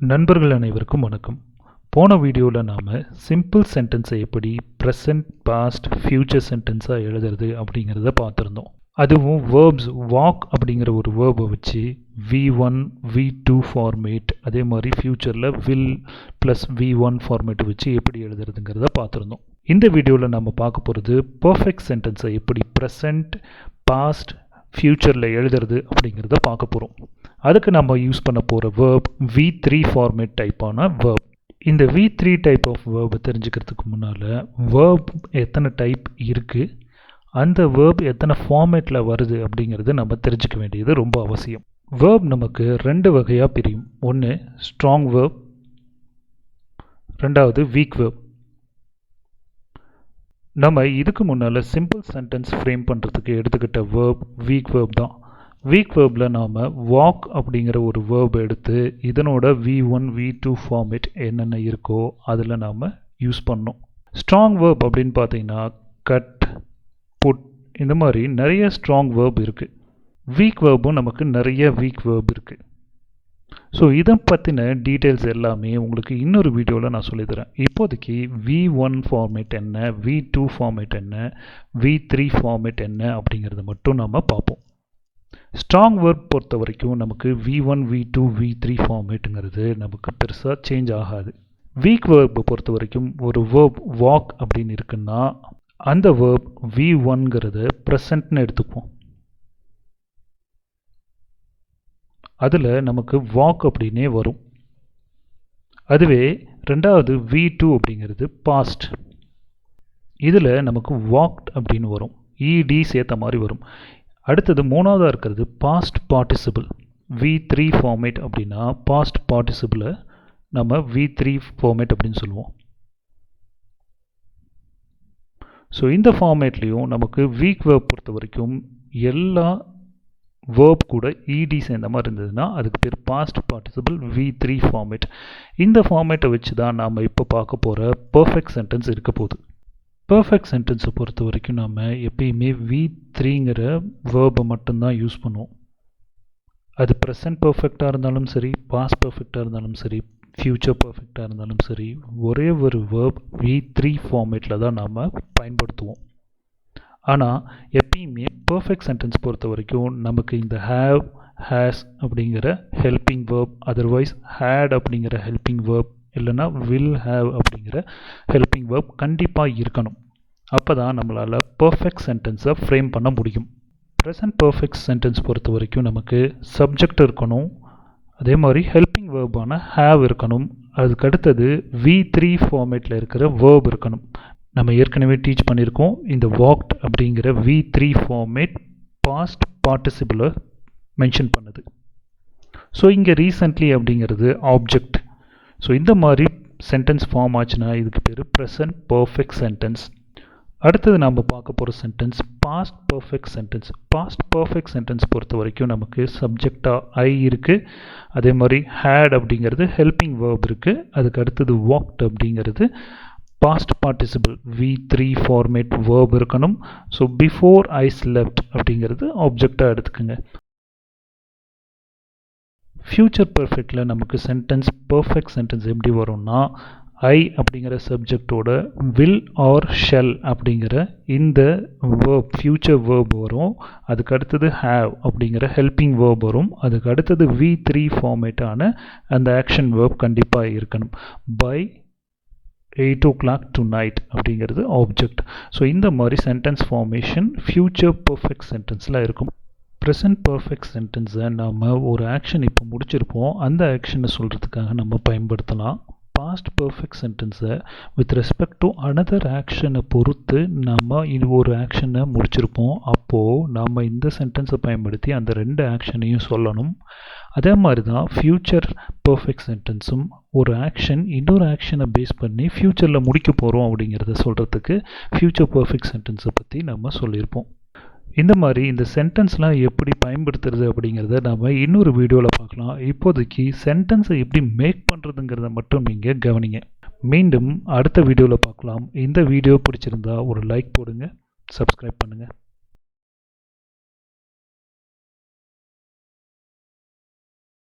நண்பர்கள் அனைவருக்கும் வணக்கம். போன வீடியோவில் நாம் சிம்பிள் சென்டென்ஸை எப்படி ப்ரெசன்ட் பாஸ்ட் ஃப்யூச்சர் சென்டென்ஸாக எழுதுறது அப்படிங்கிறத பார்த்துருந்தோம். அதுவும் வேர்ப்ஸ் வாக் அப்படிங்கிற ஒரு வேர்பை வச்சு V1 V2 ஃபார்மேட், அதே மாதிரி ஃப்யூச்சரில் வில் ப்ளஸ் V1 ஃபார்மேட் வச்சு எப்படி எழுதுறதுங்கிறத பார்த்துருந்தோம். இந்த வீடியோவில் நம்ம பார்க்க போகிறது பர்ஃபெக்ட் சென்டென்ஸை எப்படி ப்ரெசன்ட் பாஸ்ட் ஃப்யூச்சரில் எழுதுறது அப்படிங்கிறத பார்க்க போகிறோம். அதுக்கு நம்ம யூஸ் பண்ண போகிற வேர்ப் V3 ஃபார்மேட் டைப்பான வேர்ப். இந்த V3 டைப் ஆஃப் வேர்பை தெரிஞ்சுக்கிறதுக்கு முன்னால் வேர்ப் எத்தனை டைப் இருக்குது, அந்த வேர்ப் எத்தனை ஃபார்மேட்டில் வருது அப்படிங்கிறது நம்ம தெரிஞ்சுக்க வேண்டியது ரொம்ப அவசியம். வேர்ப் நமக்கு ரெண்டு வகையாக பிரியும். ஒன்று ஸ்ட்ராங் வேர்ப், ரெண்டாவது வீக் வேர்ப். நம்ம இதுக்கு முன்னால் சிம்பிள் சென்டென்ஸ் ஃப்ரேம் பண்ணுறதுக்கு எடுத்துக்கிட்ட வேர்ப் வீக் வேர்ப் தான். வீக் வேர்பில் நாம் வாக் அப்படிங்கிற ஒரு வேர்ப் எடுத்து இதனோட V1 V2 ஃபார்மேட் என்னென்ன இருக்கோ அதில் நாம் யூஸ் பண்ணோம். ஸ்ட்ராங் வேர்ப் அப்படின்னு பார்த்தீங்கன்னா கட், புட், இந்த மாதிரி நிறைய ஸ்ட்ராங் வேர்ப் இருக்குது. வீக் வேர்பும் நமக்கு நிறைய வீக் வேர்ப் இருக்குது. ஸோ இதை பற்றின டீட்டெயில்ஸ் எல்லாமே உங்களுக்கு இன்னொரு வீடியோவில் நான் சொல்லித்தரேன். இப்போதைக்கு V1 ஃபார்மேட் என்ன, V2 ஃபார்மேட் என்ன, V3 ஃபார்மேட் என்ன அப்படிங்கிறத மட்டும் நம்ம பார்ப்போம். ஸ்ட்ராங் வேர்ப் பொறுத்த வரைக்கும் நமக்கு V1 V2 V3 ஃபார்மேட்டுங்கிறது நமக்கு பெருசாக சேஞ்ச் ஆகாது. வீக் வேர்பை பொறுத்த வரைக்கும் ஒரு வேர்ப் வாக் அப்படின்னு இருக்குன்னா அந்த வேர்ப் V1ங்கிறது ப்ரெசண்ட்னு எடுத்துப்போம். அதில் நமக்கு வாக் அப்படின்னே வரும். அதுவே ரெண்டாவது V2 அப்படிங்கிறது பாஸ்ட். இதில் நமக்கு வாக்ட் அப்படின்னு வரும், ED சேர்த்த மாதிரி வரும். அடுத்தது மூணாவதாக இருக்கிறது பாஸ்ட் பார்ட்டிசிபிள். V3 ஃபார்மேட் அப்படின்னா பாஸ்ட் பார்ட்டிசிபிளை நம்ம V3 ஃபார்மேட் அப்படின்னு சொல்லுவோம். ஸோ இந்த ஃபார்மேட்லேயும் நமக்கு வீக் வேர்ப் பொறுத்த வரைக்கும் எல்லா வேர்ப் கூட ED சேர்ந்த மாதிரி இருந்ததுன்னா அதுக்கு பேர் பாஸ்ட் பார்ட்டிசிபிள் V3 ஃபார்மேட். இந்த ஃபார்மேட்டை வச்சு தான் நாம் இப்போ பார்க்க போகிற பர்ஃபெக்ட் சென்டென்ஸ் இருக்க போகுது. பர்ஃபெக்ட் சென்டென்ஸை பொறுத்த வரைக்கும் நாம் எப்பயுமே V3ங்கிற வேர்பை மட்டும்தான் யூஸ் பண்ணுவோம். அது ப்ரெசன்ட் பர்ஃபெக்டாக இருந்தாலும் சரி, பாஸ்ட் பர்ஃபெக்டாக இருந்தாலும் சரி, ஃப்யூச்சர் பர்ஃபெக்டாக இருந்தாலும் சரி, ஒரே ஒரு வேர்ப் V3 ஃபார்மேட்டில் தான் நாம் பயன்படுத்துவோம். ஆனால் எப்பயுமே பர்ஃபெக்ட் சென்டென்ஸ் பொறுத்த வரைக்கும் நமக்கு இந்த ஹேவ், ஹேஸ் அப்படிங்கிற ஹெல்பிங் வேர்ப், அதர்வைஸ் ஹேட் அப்படிங்கிற ஹெல்பிங் வேர்ப், இல்லைனா வில் ஹேவ் அப்படிங்கிற ஹெல்பிங் வேர்ப் கண்டிப்பாக இருக்கணும். அப்போ தான் நம்மளால் பர்ஃபெக்ட் சென்டென்ஸை ஃப்ரேம் பண்ண முடியும். ப்ரெசன்ட் பர்ஃபெக்ட் சென்டென்ஸ் பொறுத்த வரைக்கும் நமக்கு சப்ஜெக்ட் இருக்கணும், அதே மாதிரி ஹெல்பிங் வேர்பான ஹேவ் இருக்கணும், அதுக்கு அடுத்தது V3 ஃபார்மேட்டில் இருக்கிற வேர்ப் இருக்கணும். நம்ம ஏற்கனவே டீச் பண்ணியிருக்கோம் இந்த வாக்ட் அப்படிங்கிற V3 ஃபார்மேட் பாஸ்ட் பார்ட்டிசிபிளை மென்ஷன் பண்ணுது. ஸோ இங்கே ரீசன்ட்லி அப்படிங்கிறது ஆப்ஜெக்ட். ஸோ இந்த மாதிரி சென்டென்ஸ் ஃபார்ம் ஆச்சுன்னா இதுக்கு பேர் ப்ரெசன்ட் பர்ஃபெக்ட் சென்டென்ஸ். அடுத்தது நம்ம பார்க்க போகிற sentence past perfect sentence. Past perfect sentence பொறுத்த வரைக்கும் நமக்கு சப்ஜெக்டாக I இருக்குது, அதே மாதிரி ஹேட் அப்படிங்கிறது ஹெல்பிங் வேர்ப் இருக்குது, அதுக்கு அடுத்தது வாக்ட் அப்படிங்கிறது past participle V3 format verb இருக்கணும். ஸோ பிஃபோர் ஐ ஸ்லெப்ட் அப்படிங்கிறது ஆப்ஜெக்டாக எடுத்துக்கோங்க. ஃப்யூச்சர் பர்ஃபெக்டில் நமக்கு சென்டென்ஸ் பர்ஃபெக்ட் சென்டென்ஸ் எப்படி வரும்னா I அப்படிங்கிற சப்ஜெக்டோட வில் ஆர் ஷெல் அப்படிங்கிற இந்த வேர்ப் ஃப்யூச்சர் வேர்ப் வரும், அதுக்கு அடுத்தது ஹேவ் அப்படிங்கிற ஹெல்பிங் வேர்ப் வரும், அதுக்கு அடுத்தது V3 ஃபார்மேட்டான அந்த ஆக்ஷன் வேர்ப் கண்டிப்பாக இருக்கணும். பை 8 o'clock tonight அப்படிங்கிறது ஆப்ஜெக்ட். ஸோ இந்த மாதிரி சென்டென்ஸ் ஃபார்மேஷன் ஃப்யூச்சர் பர்ஃபெக்ட் சென்டென்ஸில் இருக்கும். ப்ரெசன்ட் பர்ஃபெக்ட் சென்டென்ஸை நம்ம ஒரு ஆக்ஷன் இப்போ முடிச்சிருப்போம், அந்த ஆக்ஷனை சொல்கிறதுக்காக நம்ம பயன்படுத்தலாம். பாஸ்ட் பர்ஃபெக்ட் சென்டென்ஸை வித் ரெஸ்பெக்ட் டு அனதர் ஆக்ஷனை பொறுத்து நம்ம இது ஒரு ஆக்ஷனை முடிச்சிருப்போம், அப்போது நம்ம இந்த சென்டென்ஸை பயன்படுத்தி அந்த ரெண்டு ஆக்ஷனையும் சொல்லணும். அதே மாதிரி தான் ஃப்யூச்சர் பர்ஃபெக்ட் சென்டென்ஸும் ஒரு ஆக்ஷன் இன்னொரு ஆக்ஷனை பேஸ் பண்ணி ஃப்யூச்சரில் முடிக்க போகிறோம் அப்படிங்கிறத சொல்கிறதுக்கு ஃப்யூச்சர் பர்ஃபெக்ட் சென்டென்ஸை பற்றி நம்ம சொல்லியிருப்போம். இந்த மாதிரி இந்த சென்டென்ஸ்லாம் எப்படி பயன்படுத்துறது அப்படிங்கிறத நம்ம இன்னொரு வீடியோவில் பார்க்கலாம். இப்போதைக்கு சென்டென்ஸை எப்படி மேக் பண்ணுறதுங்கிறத மட்டும் நீங்கள் கவனிங்க. மீண்டும் அடுத்த வீடியோவில் பார்க்கலாம். இந்த வீடியோ பிடிச்சிருந்தா ஒரு லைக் போடுங்க, சப்ஸ்கிரைப் பண்ணுங்கள்.